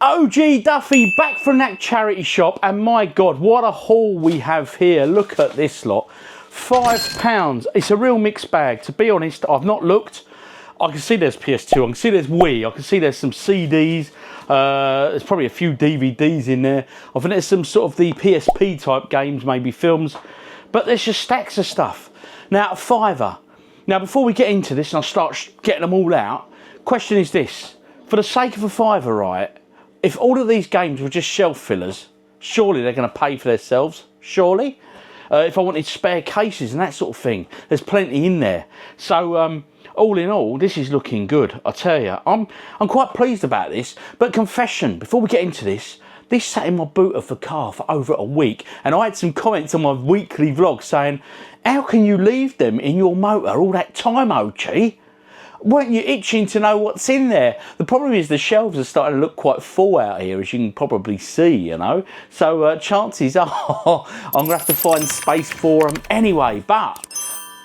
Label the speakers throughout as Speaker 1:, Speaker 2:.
Speaker 1: OGDuffy back from that charity shop, and my God, what a haul we have here. Look at this lot, £5. It's a real mixed bag. To be honest, I've not looked. I can see there's PS2, I can see there's Wii, I can see there's some CDs, there's probably a few DVDs in there. I think there's some sort of the PSP type games, maybe films, but there's just stacks of stuff. Now, a £5. Now, before we get into this and I start getting them all out, question is this: for the sake of a £5, right, if all of these games were just shelf fillers, surely they're going to pay for themselves, surely? If I wanted spare cases and that sort of thing, there's plenty in there. So, all in all, this is looking good, I tell you. I'm quite pleased about this. But confession, before we get into this sat in my boot of the car for over a week, and I had some comments on my weekly vlog saying, how can you leave them in your motor all that time, OG? Weren't you itching to know what's in there? The problem is the shelves are starting to look quite full out here, as you can probably see, you know. So chances are I'm going to have to find space for them anyway. But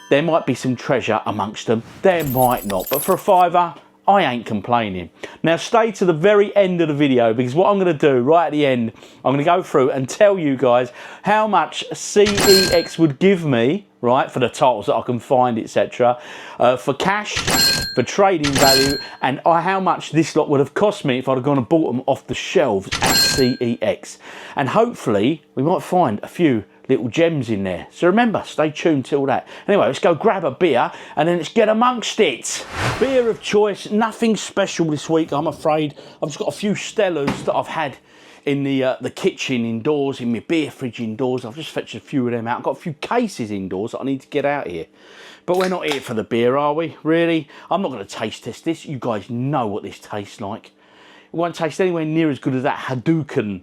Speaker 1: there might be some treasure amongst them. There might not. But for a £5, I ain't complaining. Now stay to the very end of the video, because what I'm going to do right at the end, I'm going to go through and tell you guys how much CEX would give me, right, for the titles that I can find, etc., for cash, for trading value, and how much this lot would have cost me if I'd have gone and bought them off the shelves at CEX. And hopefully we might find a few little gems in there. So remember, stay tuned till that. Anyway, let's go grab a beer and then let's get amongst it. Beer of choice, nothing special this week, I'm afraid. I've just got a few Stellas that I've had in the kitchen indoors, in my beer fridge indoors. I've just fetched a few of them out. I've got a few cases indoors that I need to get out here. But we're not here for the beer, are we? Really? I'm not going to taste test this. You guys know what this tastes like. It won't taste anywhere near as good as that Hadouken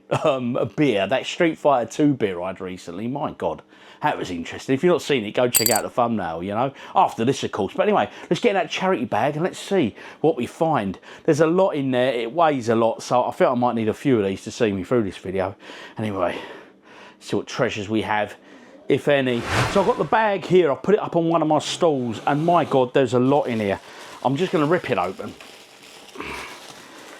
Speaker 1: beer, that Street Fighter 2 beer I had recently. My God, that was interesting. If you've not seen it, go check out the thumbnail, you know, after this, of course. But anyway, let's get in that charity bag and let's see what we find. There's a lot in there. It weighs a lot, so I feel I might need a few of these to see me through this video. Anyway, see what treasures we have, if any. So I've got the bag here. I put it up on one of my stalls, and my God, there's a lot in here. I'm just going to rip it open.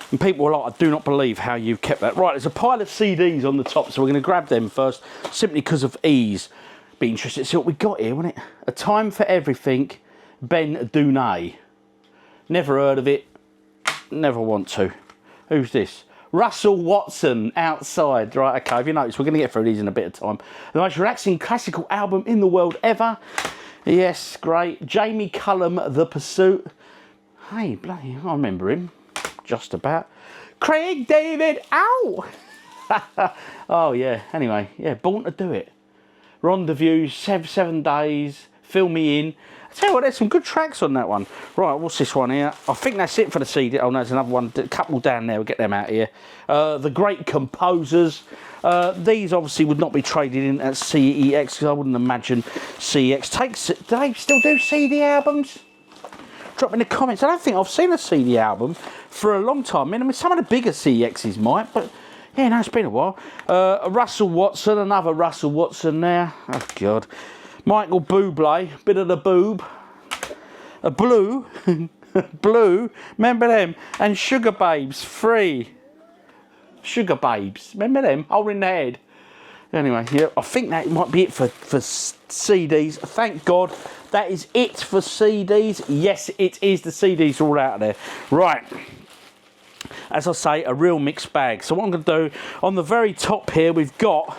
Speaker 1: And people are like, I do not believe how you've kept that. Right, there's a pile of CDs on the top, so we're going to grab them first, simply because of ease. Be interested to see what we got here, wouldn't it? A Time for Everything, Ben Dunay. Never heard of it, never want to. Who's this? Russell Watson, Outside. Right, okay, if you notice, we're going to get through these in a bit of time. The most relaxing classical album in the world ever. Yes, great. Jamie Cullum, The Pursuit. Hey, bloody, I remember him. Just about. Craig David, ow! Oh yeah, anyway, yeah, Born to Do It. Rendezvous, 7 days, Fill Me In. I tell you what, there's some good tracks on that one. Right, what's this one here? I think that's it for the CD. Oh no, there's another one, a couple down there, we'll get them out here. The Great Composers. These obviously would not be traded in at CEX, because I wouldn't imagine CEX takes it. Do they still do CD albums? Drop in the comments. I don't think I've seen a CD album for a long time. I mean, some of the bigger CEXs might, but yeah, no, it's been a while. Russell Watson, another Russell Watson there. Oh, God. Michael Bublé, bit of the boob. Blue, Blue, remember them? And Sugar Babes, Free. Sugar Babes, remember them? Holding their head. Anyway, yeah, I think that might be it for CDs. Thank God. That is it for CDs. Yes, it is. The CDs are all out there. Right. As I say, a real mixed bag. So what I'm going to do, on the very top here, we've got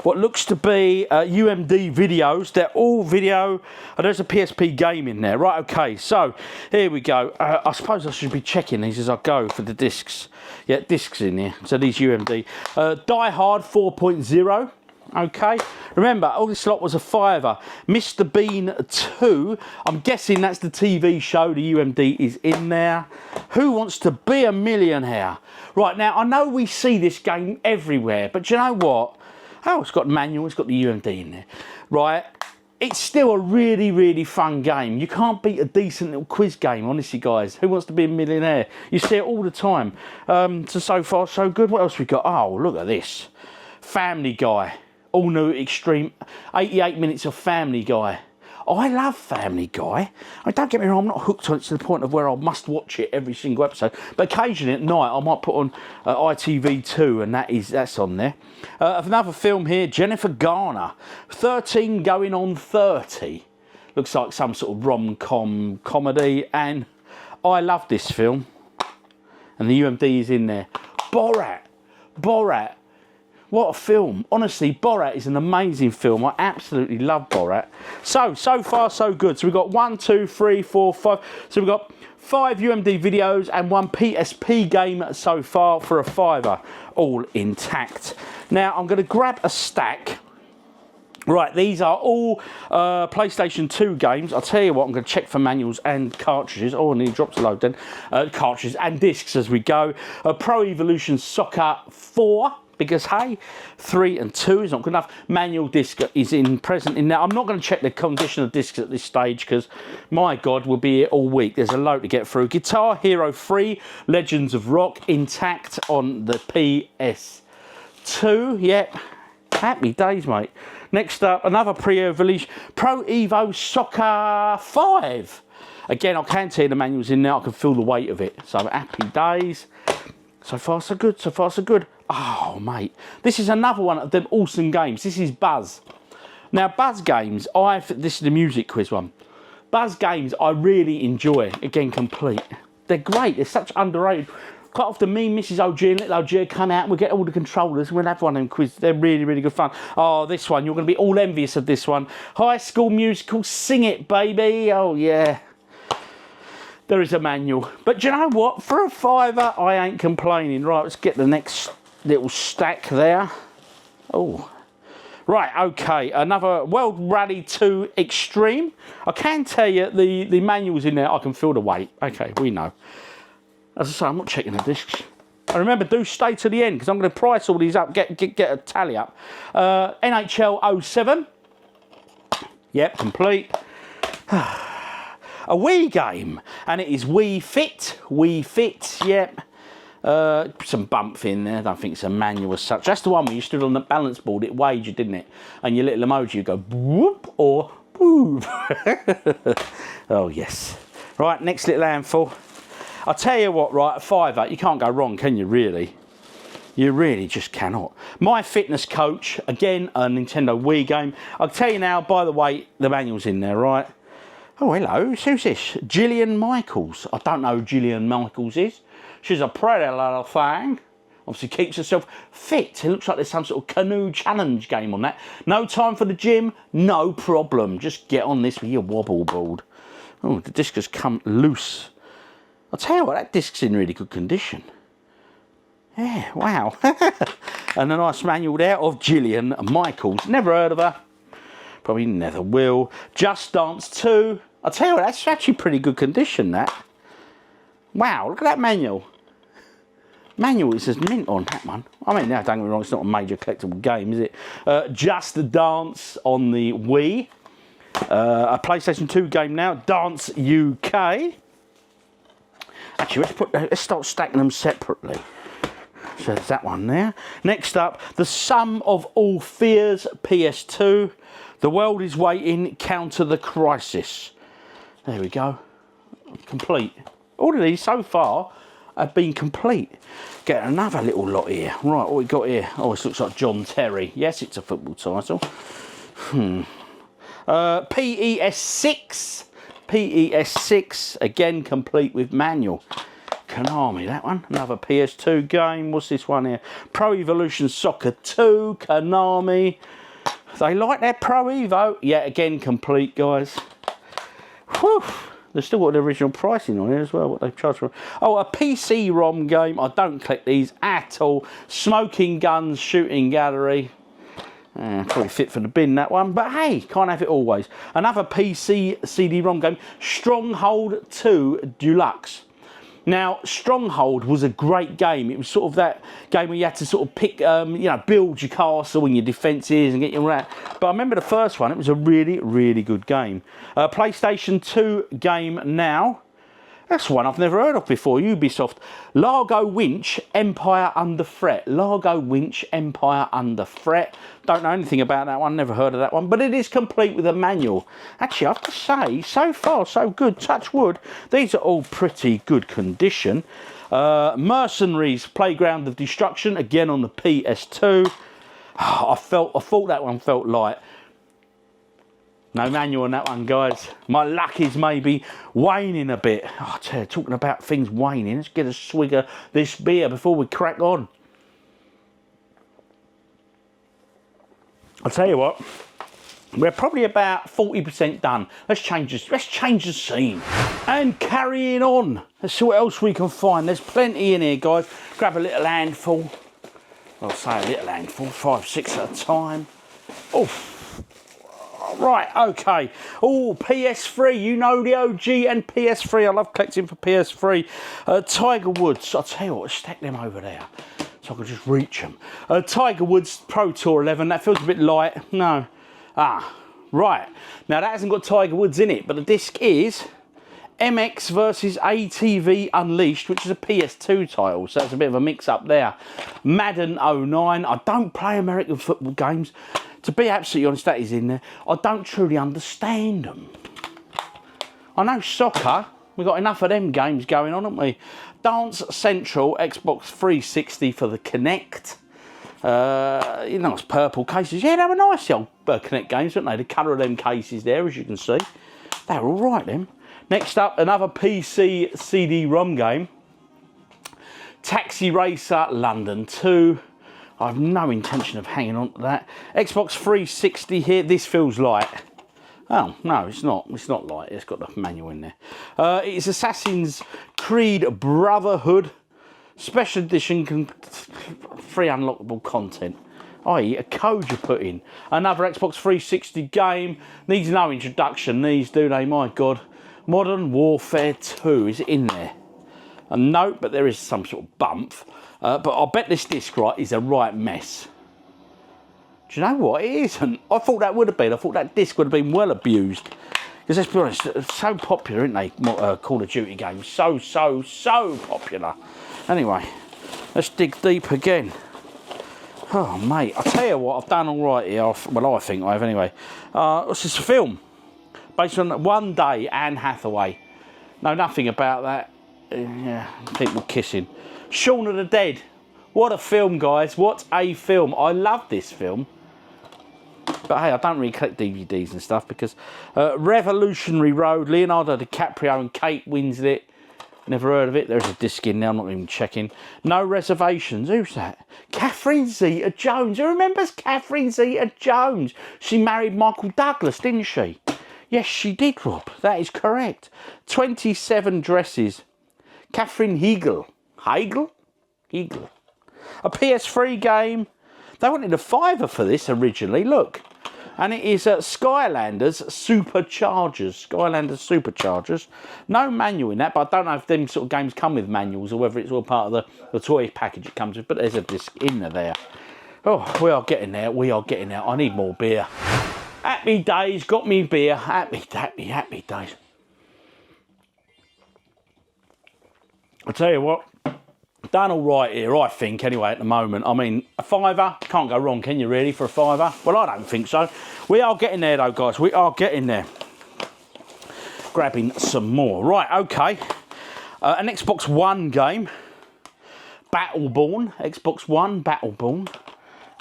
Speaker 1: what looks to be UMD videos. They're all video. Oh, there's a PSP game in there. Right, okay. So here we go. I suppose I should be checking these as I go for the discs. Yeah, discs in here. So these UMD. Die Hard 4.0. Okay, remember, all this lot was a £5. Mr. Bean 2, I'm guessing that's the TV show, the UMD is in there. Who Wants to Be a Millionaire? Right, now, I know we see this game everywhere, but you know what? Oh, it's got manual, it's got the UMD in there. Right, it's still a really, really fun game. You can't beat a decent little quiz game, honestly, guys. Who Wants to Be a Millionaire? You see it all the time. So far, so good. What else we got? Oh, look at this. Family Guy. All new extreme, 88 minutes of Family Guy. I love Family Guy. I mean, don't get me wrong, I'm not hooked on it to the point of where I must watch it every single episode. But occasionally at night, I might put on ITV2, and that's on there. Another film here, Jennifer Garner, 13 going on 30. Looks like some sort of rom-com comedy, and I love this film. And the UMD is in there. Borat. What a film. Honestly, Borat is an amazing film. I absolutely love Borat. So far, so good. So we've got 1, 2, 3, 4, 5. So we've got 5 UMD videos and 1 PSP game so far for a £5, all intact. Now, I'm going to grab a stack. Right, these are all PlayStation 2 games. I'll tell you what, I'm going to check for manuals and cartridges. Oh, I nearly dropped a load then. Cartridges and discs as we go. Pro Evolution Soccer 4. Because hey, 3 and 2 is not good enough. Manual disc is present in there. I'm not going to check the condition of discs at this stage because, my God, we'll be here all week. There's a load to get through. Guitar Hero 3, Legends of Rock, intact on the PS2. Yep, happy days, mate. Next up, another Pro Evo Soccer 5. Again, I can tell you the manual's in there. I can feel the weight of it. So happy days. So far, so good. So far, so good. Oh, mate. This is another one of them awesome games. This is Buzz. Now, Buzz games, this is the music quiz one. Buzz games, I really enjoy. Again, complete. They're great. They're such underrated. Quite often, me, Mrs. OG and little OG come out and we'll get all the controllers and we'll have one of them quizzes. They're really, really good fun. Oh, this one, you're going to be all envious of this one. High School Musical, Sing It, baby. Oh, yeah. There is a manual. But do you know what? For a £5, I ain't complaining. Right, let's get the next little stack there. Oh. Right, okay. Another World Rally 2 Extreme. I can tell you the manual's in there. I can feel the weight. Okay, we know. As I say, I'm not checking the discs. And remember, do stay to the end because I'm going to price all these up, get a tally up. NHL 07. Yep, complete. A Wii game, and it is Wii Fit, yep. Some bump in there, I don't think it's a manual as such. That's the one where you stood on the balance board, it weighed you, didn't it? And your little emoji, you go whoop or whoop. Oh, yes. Right, next little handful. I'll tell you what, right, a £5, you can't go wrong, can you, really? You really just cannot. My Fitness Coach, again, a Nintendo Wii game. I'll tell you now, by the way, the manual's in there, right? Oh, hello, who's this? Gillian Michaels. I don't know who Gillian Michaels is. She's a pretty little thing. Obviously keeps herself fit. It looks like there's some sort of canoe challenge game on that. No time for the gym, no problem. Just get on this with your wobble board. Oh, the disc has come loose. I'll tell you what, that disc's in really good condition. Yeah, wow. And a nice manual there of Gillian Michaels. Never heard of her. Probably never will. Just Dance 2. I'll tell you what, that's actually pretty good condition, that. Wow, look at that manual. Manual is just mint on that one. I mean, now don't get me wrong, it's not a major collectible game, is it? Just Dance on the Wii. A PlayStation 2 game now, Dance UK. Actually, let's start stacking them separately. So there's that one there. Next up, The Sum of All Fears, PS2. The World is Waiting, Counter the Crisis. There we go. Complete. All of these so far have been complete. Get another little lot here. Right, what we got here? Oh, this looks like John Terry. Yes, it's a football title. PES6. PES6, again complete with manual. Konami, that one. Another PS2 game. What's this one here? Pro Evolution Soccer 2, Konami. They like their Pro Evo. Yeah, again complete, guys. Whew. They've still got the original pricing on here as well, what they've charged for. Oh, a PC-ROM game. I don't collect these at all. Smoking Guns Shooting Gallery. Probably fit for the bin, that one. But hey, can't have it always. Another PC CD-ROM game. Stronghold 2 Deluxe. Now, Stronghold was a great game. It was sort of that game where you had to sort of pick, build your castle and your defences and get your rat. But I remember the first one. It was a really, really good game. PlayStation 2 game now. That's one I've never heard of before. Ubisoft. Largo Winch, Empire Under Threat. Largo Winch, Empire Under Threat. Don't know anything about that one. Never heard of that one. But it is complete with a manual. Actually, I have to say, so far, so good. Touch wood. These are all pretty good condition. Mercenaries, Playground of Destruction. Again on the PS2. I thought that one felt light. No manual on that one, guys. My luck is maybe waning a bit. Oh, I tell you, talking about things waning, let's get a swig of this beer before we crack on. I'll tell you what, we're probably about 40% done. Let's change the scene. And carrying on. Let's see what else we can find. There's plenty in here, guys. Grab a little handful. I'll say a little handful, 5, 6 at a time. Oh. Right, okay. Oh, PS3, you know the OG and PS3. I love collecting for PS3. Tiger Woods, I'll tell you what, stack them over there so I can just reach them. Tiger Woods Pro Tour 11, that feels a bit light. No. Right. Now that hasn't got Tiger Woods in it, but the disc is MX versus ATV Unleashed, which is a PS2 title, so that's a bit of a mix up there. Madden 09, I don't play American football games. To be absolutely honest, that is in there. I don't truly understand them. I know soccer. We've got enough of them games going on, haven't we? Dance Central, Xbox 360 for the Kinect. You know, it's purple cases. Yeah, they were nice, the old Kinect games, weren't they? The colour of them cases there, as you can see. They were all right, them. Next up, another PC CD-ROM game. Taxi Racer London 2. I have no intention of hanging on to that. Xbox 360 here. This feels light. Oh, no, it's not. It's not light. It's got the manual in there. It's Assassin's Creed Brotherhood. Special edition, free unlockable content. i.e. a code you put in. Another Xbox 360 game. Needs no introduction, these, do they? My God. Modern Warfare 2. Is it in there? No, but there is some sort of bump. But I bet this disc, right, is a right mess. Do you know what? It isn't. I thought that would have been. I thought that disc would have been well abused. Because let's be honest, it's so popular, aren't they? Call of Duty games. So popular. Anyway, let's dig deep again. Oh, mate. I'll tell you what, I've done all right here. Well, I think I have anyway. This is a film. Based on One Day, Anne Hathaway. Know nothing about that. Yeah, people kissing. Shaun of the Dead. What a film, guys. What a film. I love this film. But hey, I don't really collect DVDs and stuff because Revolutionary Road, Leonardo DiCaprio and Kate Winslet. Never heard of it. There's a disc in there. I'm not even checking. No Reservations. Who's that? Catherine Zeta-Jones. Who remembers Catherine Zeta-Jones? She married Michael Douglas, didn't she? Yes, she did, Rob. That is correct. 27 Dresses. Catherine Hegel. Hegel. A PS3 game. They wanted a $5 for this originally, look. And it is Skylanders Superchargers. No manual in that, but I don't know if them sort of games come with manuals or whether it's all part of the toy package it comes with, but there's a disc in there. Oh, we are getting there. I need more beer. Happy days, got me beer. Happy days. I'll tell you what, done all right here, I think, anyway, at the moment. I mean, a $5, can't go wrong, can you, really, for a $5? Well, I don't think so. We are getting there, though, guys. We are getting there. Grabbing some more. Right, okay. An Xbox One game. Battleborn. Xbox One, Battleborn.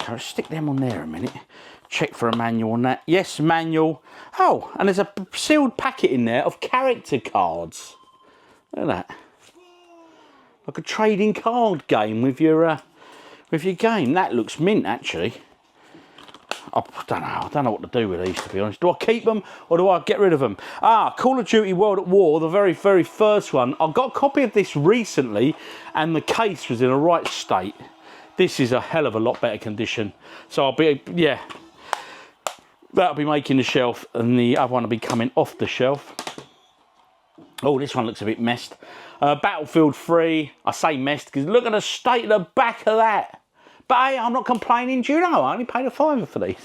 Speaker 1: So let's stick them on there a minute. Check for a manual on that. Yes, manual. Oh, and there's a sealed packet in there of character cards. Look at that. Like a trading card game with your game. That looks mint, actually. I don't know what to do with these, to be honest. Do I keep them or do I get rid of them? Call of Duty World at War, the very first one. I got a copy of this recently and the case was in a right state. This is a hell of a lot better condition. So I'll be, yeah, that'll be making the shelf and the other one will be coming off the shelf. Oh, this one looks a bit messed. Battlefield 3, I say messed because look at the state of the back of that. But hey, I'm not complaining, do you know? I only paid a $5 for these.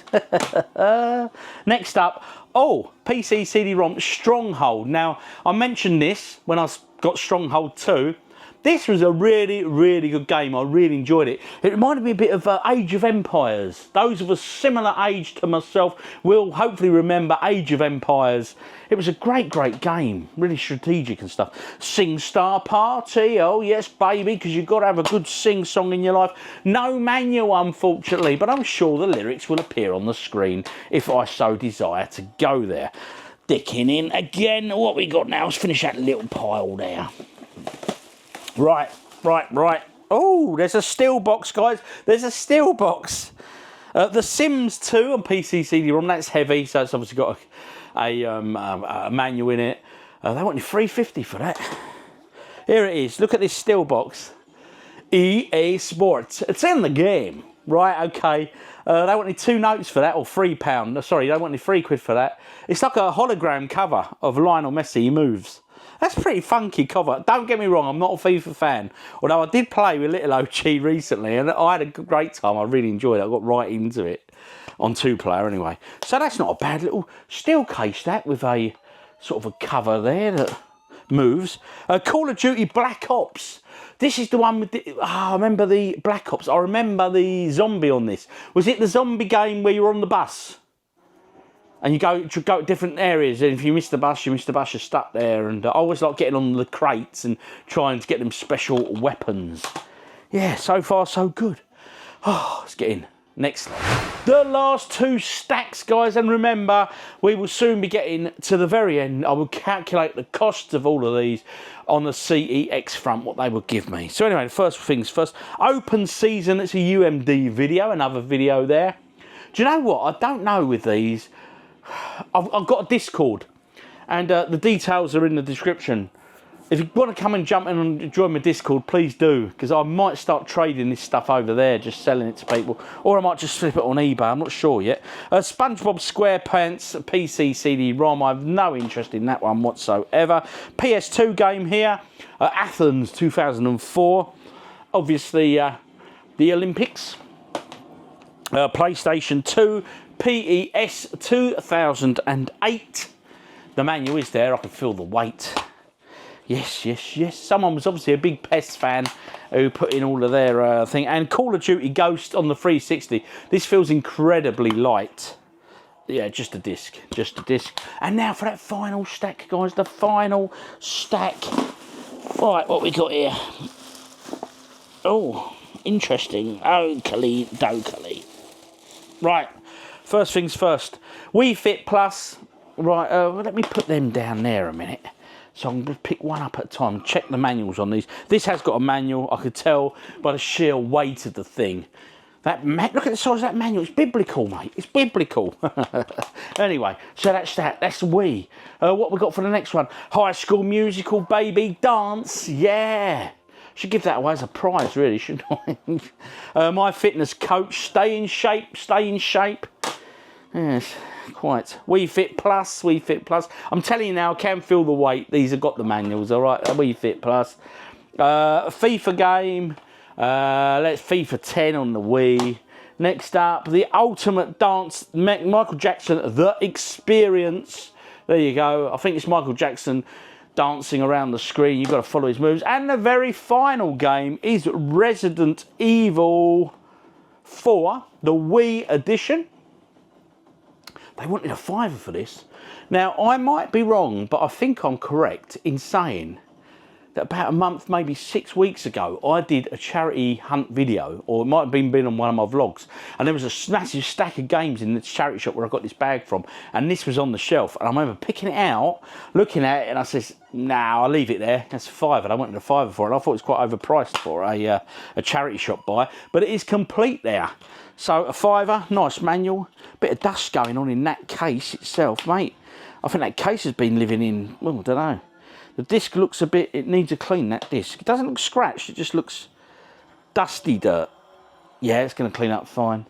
Speaker 1: Next up, PC CD-ROM Stronghold. Now, I mentioned this when I was got Stronghold 2. This was a really, really good game. I really enjoyed it. It reminded me a bit of Age of Empires. Those of a similar age to myself will hopefully remember Age of Empires. It was a great, great game. Really strategic and stuff. Sing Star Party. Oh, yes, baby, because you've got to have a good sing-song in your life. No manual, unfortunately, but I'm sure the lyrics will appear on the screen if I so desire to go there. Dicking in again. What we got now? Let's finish that little pile there. Right. Oh, there's a steel box, guys. There's a steel box. The Sims 2 on PC CD-ROM. That's heavy, so it's obviously got a manual in it. They wanted $3.50 for that. Here it is. Look at this steel box. EA Sports. It's in the game. Right, okay. They wanted 2 notes for that, or £3. Sorry, they wanted £3 for that. It's like a hologram cover of Lionel Messi. He moves. That's a pretty funky cover. Don't get me wrong, I'm not a FIFA fan. Although I did play with Little OG recently, and I had a great time. I really enjoyed it. I got right into it. On 2-player anyway. So that's not a bad little steel case, that, with a sort of a cover there that moves. Call of Duty Black Ops. This is the one with the... I remember the Black Ops. I remember the zombie on this. Was it the zombie game where you were on the bus? And you go to different areas, and if you miss the bus, you're stuck there. And I always like getting on the crates and trying to get them special weapons. Yeah, so far so good. Oh, let's get in. Next slide. The last 2 stacks, guys, and remember, we will soon be getting to the very end. I will calculate the costs of all of these on the CEX front, what they would give me. So anyway, the first things first. Open season, it's a UMD video, another video there. Do you know what? I don't know with these. I've got a Discord, and the details are in the description. If you want to come and jump in and join my Discord, please do, because I might start trading this stuff over there, just selling it to people, or I might just flip it on eBay. I'm not sure yet. SpongeBob SquarePants PC CD-ROM. I have no interest in that one whatsoever. PS2 game here, Athens 2004. Obviously, the Olympics. PlayStation 2. PES 2008. The manual is there. I can feel the weight. Yes. Someone was obviously a big PES fan who put in all of their thing. And Call of Duty Ghost on the 360. This feels incredibly light. Yeah, just a disc. And now for that final stack, guys. The final stack. Right, what we got here? Oh, interesting. Okey dokey. Right. First things first, Wii Fit Plus. Right, let me put them down there a minute. So I'm going to pick one up at a time, check the manuals on these. This has got a manual, I could tell by the sheer weight of the thing. Look at the size of that manual, it's biblical, mate, it's biblical. Anyway, so that's Wii. What we got for the next one? High School Musical, baby, dance, yeah. Should give that away as a prize, really, shouldn't I? My Fitness Coach, stay in shape. Yes, quite. Wii Fit Plus. I'm telling you now, I can feel the weight. These have got the manuals, all right. Wii Fit Plus. FIFA game. Let's FIFA 10 on the Wii. Next up, the Ultimate Dance. Michael Jackson, The Experience. There you go. I think it's Michael Jackson dancing around the screen. You've got to follow his moves. And the very final game is Resident Evil 4, the Wii edition. They wanted a £5 for this. Now, I might be wrong, but I think I'm correct in saying that about a month, maybe 6 weeks ago, I did a charity hunt video, or it might have been on one of my vlogs, and there was a massive stack of games in the charity shop where I got this bag from, and this was on the shelf, and I remember picking it out, looking at it, and I says, nah, I'll leave it there. That's a £5, and I wanted a £5 for it, and I thought it was quite overpriced for a charity shop buy, but it is complete there. So a £5, nice manual, bit of dust going on in that case itself, mate. I think that case has been living in, well, I don't know. The disc looks a bit, it needs a clean, that disc. It doesn't look scratched, it just looks dusty dirt. Yeah, it's going to clean up fine.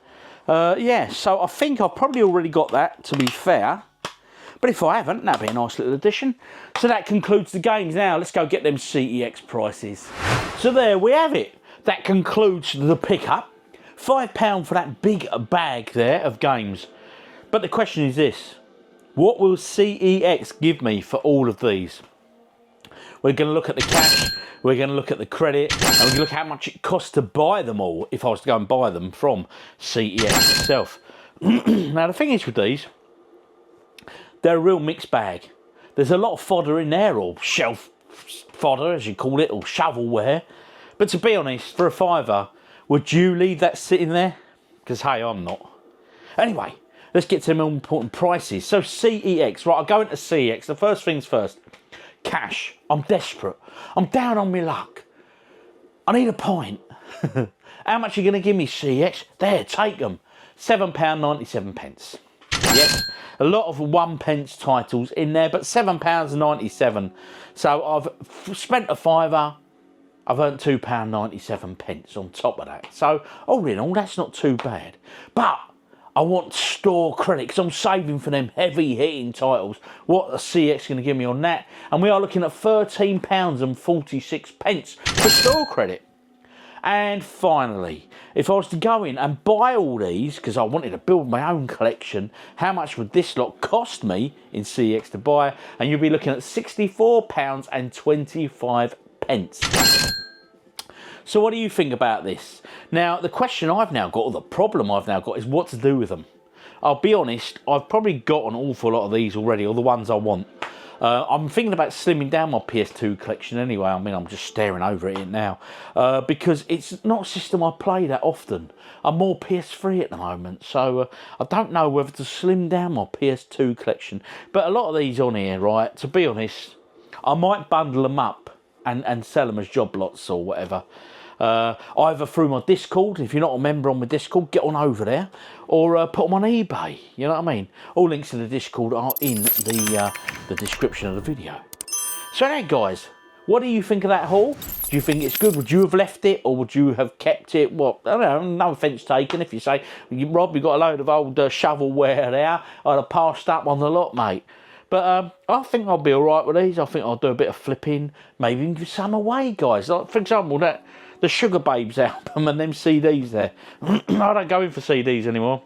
Speaker 1: Yeah, so I think I've probably already got that, to be fair. But if I haven't, that'd be a nice little addition. So that concludes the games. Now, let's go get them CEX prices. So there we have it. That concludes the pickup. £5 for that big bag there of games. But the question is this. What will CEX give me for all of these? We're going to look at the cash, we're going to look at the credit, and we're going to look at how much it costs to buy them all if I was to go and buy them from CEX itself. Now the thing is with these, they're a real mixed bag. There's a lot of fodder in there, or shelf fodder as you call it, or shovelware. But to be honest, for a £5, would you leave that sitting there? Because hey, I'm not. Anyway, let's get to the more important prices. So CEX, right, I'll go into CEX. The first things first, cash. I'm desperate. I'm down on my luck. I need a pint. How much are you going to give me, CEX? There, take them. £7.97. Yes, a lot of 1p titles in there, but £7.97. So I've spent a £5. I've earned £2.97 on top of that. So all in all, that's not too bad. But I want store credit because I'm saving for them heavy hitting titles. What are CEX going to give me on that? And we are looking at £13.46 for store credit. And finally, if I was to go in and buy all these, because I wanted to build my own collection, how much would this lot cost me in CEX to buy? And you'll be looking at £64.25. So what do you think about this? Now, the question I've now got, or the problem I've now got, is what to do with them. I'll be honest, I've probably got an awful lot of these already, or the ones I want. I'm thinking about slimming down my PS2 collection anyway. I mean, I'm just staring over it now. Because it's not a system I play that often. I'm more PS3 at the moment. So I don't know whether to slim down my PS2 collection. But a lot of these on here, right, to be honest, I might bundle them up and sell them as job lots or whatever. Either through my Discord, if you're not a member on my Discord, get on over there, or put them on eBay, you know what I mean? All links to the Discord are in the description of the video. So now guys, what do you think of that haul? Do you think it's good? Would you have left it, or would you have kept it? Well, I don't know, no offence taken if you say, Rob, you've got a load of old shovelware there, I'd have passed up on the lot, mate. But I think I'll be alright with these. I think I'll do a bit of flipping, maybe even give some away, guys. Like, for example, the Sugar Babes album and them CDs there. I don't go in for CDs anymore.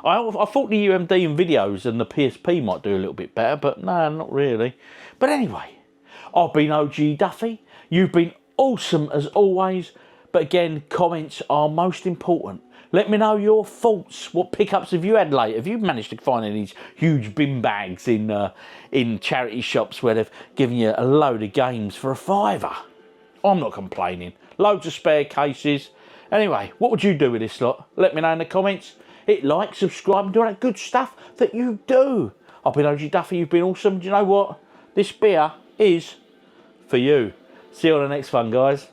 Speaker 1: I thought the UMD and videos and the PSP might do a little bit better, but no, not really. But anyway, I've been OGDuffy. You've been awesome as always. But again, comments are most important. Let me know your thoughts. What pickups have you had late? Have you managed to find any of these huge bin bags in charity shops where they've given you a load of games for a £5? I'm not complaining. Loads of spare cases. Anyway, what would you do with this lot? Let me know in the comments. Hit like, subscribe, and do all that good stuff that you do. I've been OGDuffy. You've been awesome. Do you know what? This beer is for you. See you on the next one, guys.